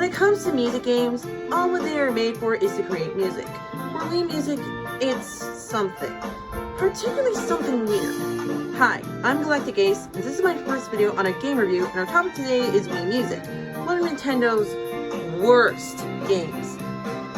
it comes to music games, all what they are made for is to create music. For Wii Music, it's something. Particularly something weird. Hi, I'm Galactic and this is my first video on a game review, and our topic today is Wii Music, one of Nintendo's worst games.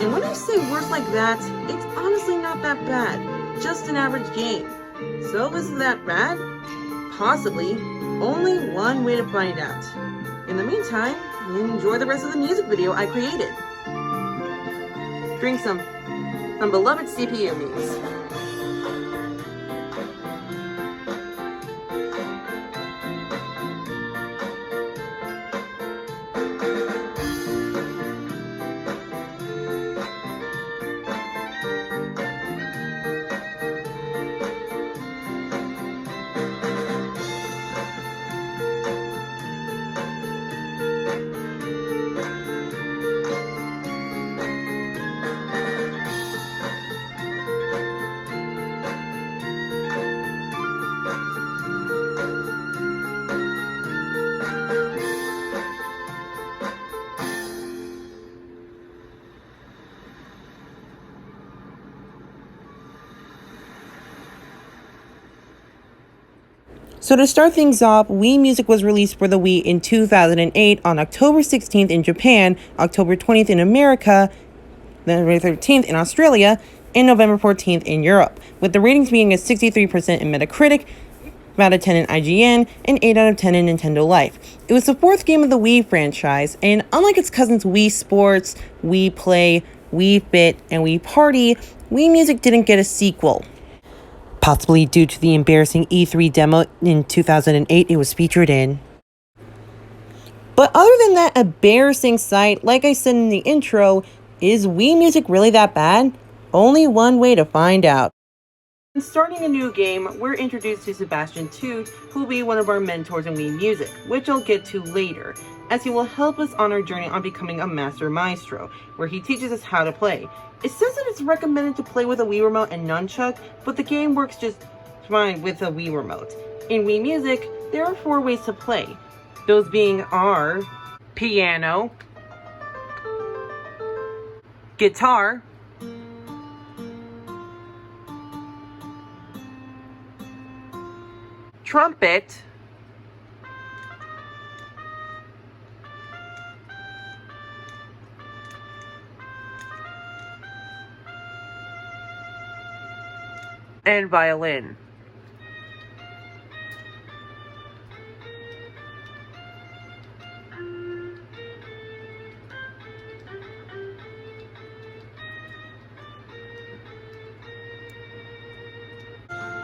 And when I say worst like that, it's honestly not that bad, just an average game. So is it that bad? Possibly. Only one way to find out. In the meantime, enjoy the rest of the music video I created. Drink some beloved CPU memes. So to start things off, Wii Music was released for the Wii in 2008 on October 16th in Japan, October 20th in America, November 13th in Australia, and November 14th in Europe, with the ratings being a 63% in Metacritic, out of 10 in IGN, and 8 out of 10 in Nintendo Life. It was the fourth game of the Wii franchise, and unlike its cousins Wii Sports, Wii Play, Wii Fit, and Wii Party, Wii Music didn't get a sequel. Possibly due to the embarrassing E3 demo in 2008 it was featured in. But other than that embarrassing sight, like I said in the intro, is Wii Music really that bad? Only one way to find out. In starting a new game, we're introduced to Sebastian Toot, who will be one of our mentors in Wii Music, which I'll get to later, as he will help us on our journey on becoming a Master Maestro, where he teaches us how to play. It says that it's recommended to play with a Wii Remote and Nunchuck, but the game works just fine with a Wii Remote. In Wii Music, there are 4 ways to play. Those being our piano, guitar, trumpet, and violin.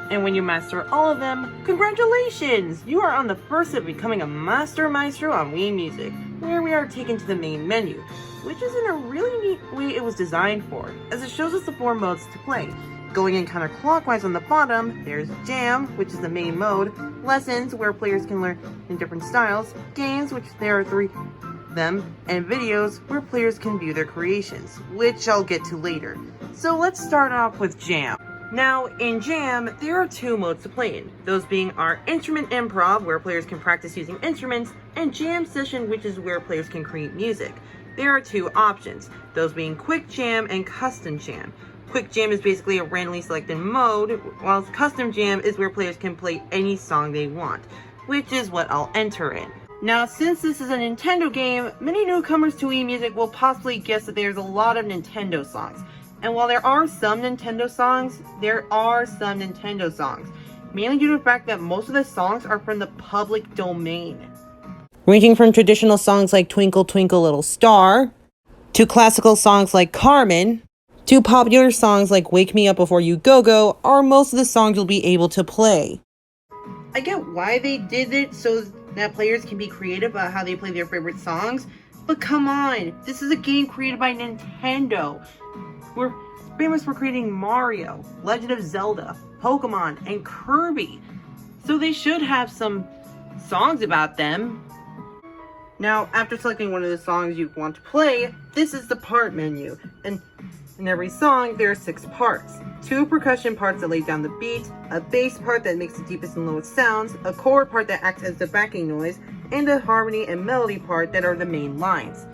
And when you master all of them, congratulations! You are on the first step of becoming a Master Maestro on Wii Music, where we are taken to the main menu, which is in a really neat way it was designed for, as it shows us the 4 modes to play. Going in counterclockwise on the bottom, there's Jam, which is the main mode, Lessons, where players can learn in different styles, Games, which there are 3 of them, and Videos, where players can view their creations, which I'll get to later. So let's start off with Jam. Now, in Jam, there are 2 modes to play in, those being our Instrument Improv, where players can practice using instruments, and Jam Session, which is where players can create music. There are 2 options, those being Quick Jam and Custom Jam. Quick Jam is basically a randomly selected mode, whilst Custom Jam is where players can play any song they want, which is what I'll enter in. Now, since this is a Nintendo game, many newcomers to Wii Music will possibly guess that there's a lot of Nintendo songs. And while there are some Nintendo songs, mainly due to the fact that most of the songs are from the public domain. Ranging from traditional songs like Twinkle Twinkle Little Star, to classical songs like Carmen, to popular songs like Wake Me Up Before You Go Go are most of the songs you'll be able to play. I get why they did it so that players can be creative about how they play their favorite songs, but come on, this is a game created by Nintendo. We're famous for creating Mario, Legend of Zelda, Pokemon, and Kirby, so they should have some songs about them. Now, after selecting one of the songs you want to play, this is the part menu, and in every song, there are 6 parts. 2 percussion parts that lay down the beat, a bass part that makes the deepest and lowest sounds, a chord part that acts as the backing noise, and a harmony and melody part that are the main lines.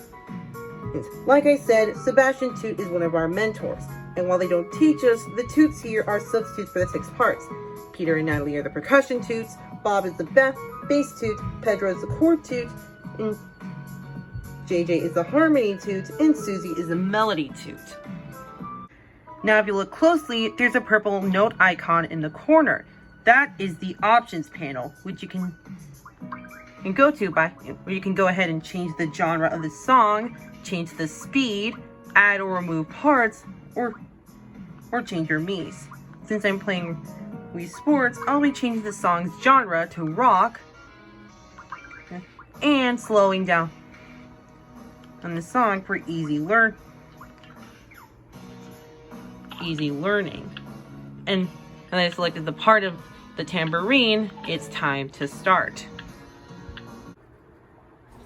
Like I said, Sebastian Toot is one of our mentors, and while they don't teach us, the toots here are substitutes for the 6 parts. Peter and Natalie are the percussion toots, Bob is the bass toot, Pedro is the chord toot, and JJ is the harmony toot, and Susie is the melody toot. Now if you look closely, there's a purple note icon in the corner. That is the options panel, which you can go to where you can go ahead and change the genre of the song, change the speed, add or remove parts, or change your Mii's. Since I'm playing Wii Sports, I'll be changing the song's genre to rock and slowing down on the song for easy learning. And I selected the part of the tambourine. It's time to start.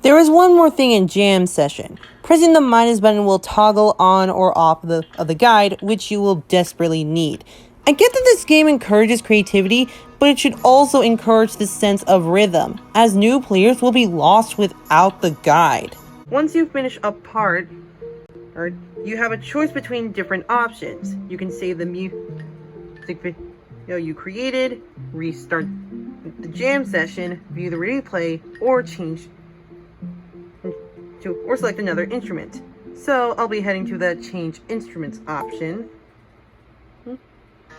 There is one more thing in Jam Session. Pressing the minus button will toggle on or off of the guide, which you will desperately need. I get that this game encourages creativity, but it should also encourage the sense of rhythm, as new players will be lost without the guide. Once you finish a part, you have a choice between different options. You can save the music video you created, restart the jam session, view the replay, or select another instrument. So I'll be heading to the change instruments option.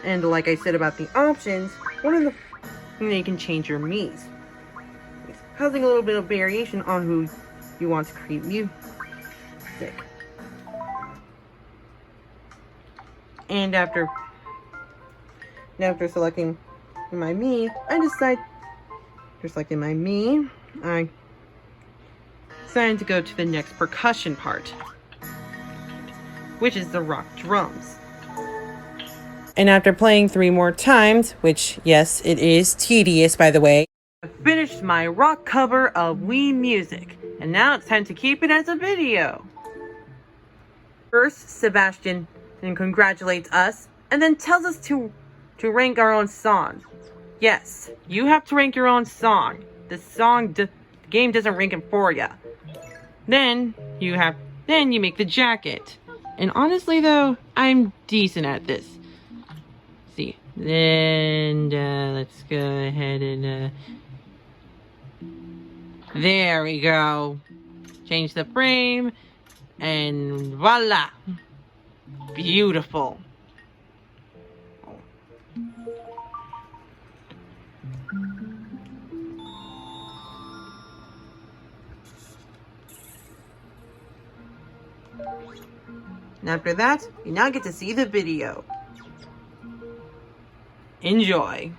And like I said about the options, you can change your Mii's, causing a little bit of variation on who you want to create music. And after selecting my Mii, I decided to go to the next percussion part, which is the rock drums. And after playing 3 more times, which, yes, it is tedious, by the way, I finished my rock cover of Wii Music, and now it's time to keep it as a video. First, Sebastian congratulates us, and then tells us to rank our own song. Yes, you have to rank your own song. The game doesn't rank it for you. Then you make the jacket. And honestly though, I'm decent at this. See, then let's go ahead and there we go. Change the frame, and voila, beautiful. And after that, you now get to see the video. Enjoy.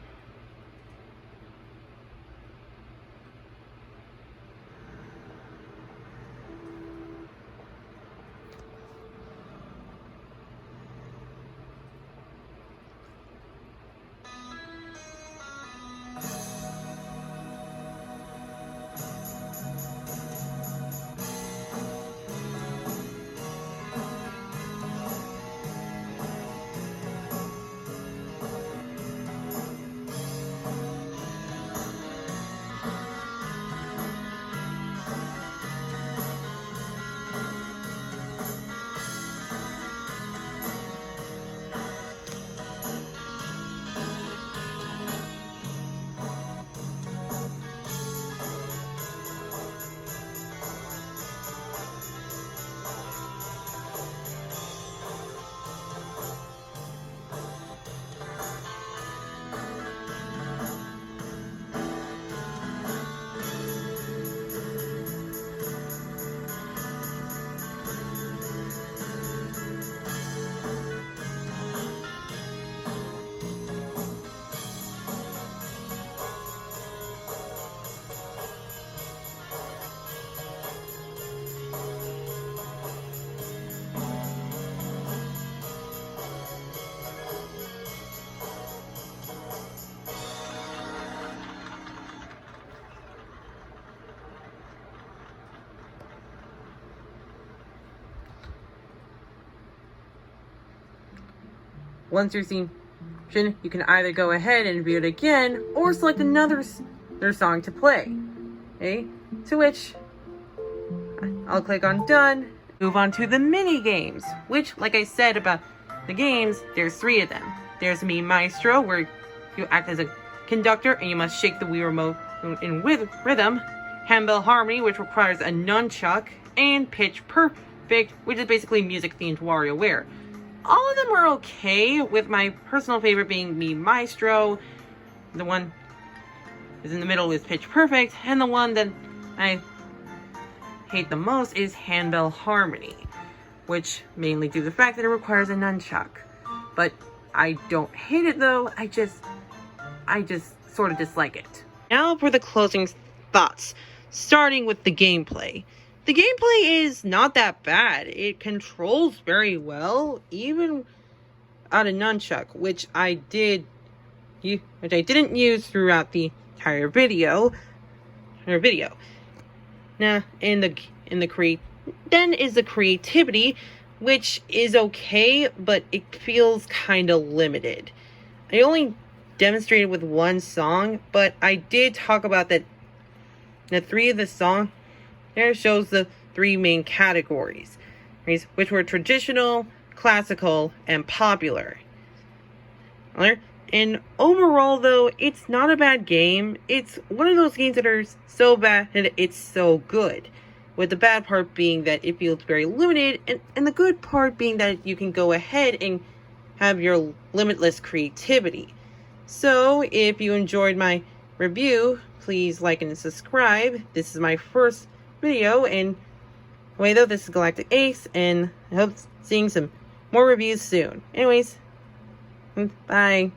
Once you're seen, you can either go ahead and view it again or select another song to play. Okay? To which I'll click on done, Move on to the mini games, which, like I said about the games, there's 3 of them. There's Mi Maestro, where you act as a conductor and you must shake the Wii remote in with rhythm. Handbell Harmony, which requires a nunchuck. And Pitch Perfect, which is basically music-themed WarioWare. All of them are okay, with my personal favorite being Mi Maestro. The one is in the middle is Pitch Perfect, and the one that I hate the most is Handbell Harmony, which mainly due to the fact that it requires a nunchuck. But I don't hate it though, I just sort of dislike it. Now for the closing thoughts, starting with the gameplay. The gameplay is not that bad. It controls very well, even on a nunchuck, which I didn't use throughout the entire video. Now, then is the creativity, which is okay, but it feels kind of limited. I only demonstrated with one song, but I did talk about that. The 3 of the song there shows the 3 main categories, which were traditional, classical, and popular. And overall, though, it's not a bad game. It's one of those games that are so bad that it's so good. With the bad part being that it feels very limited, and the good part being that you can go ahead and have your limitless creativity. So, if you enjoyed my review, please like and subscribe. This is my first video, and anyway though, this is Galactic Ace, and I hope seeing some more reviews soon. Anyways, bye.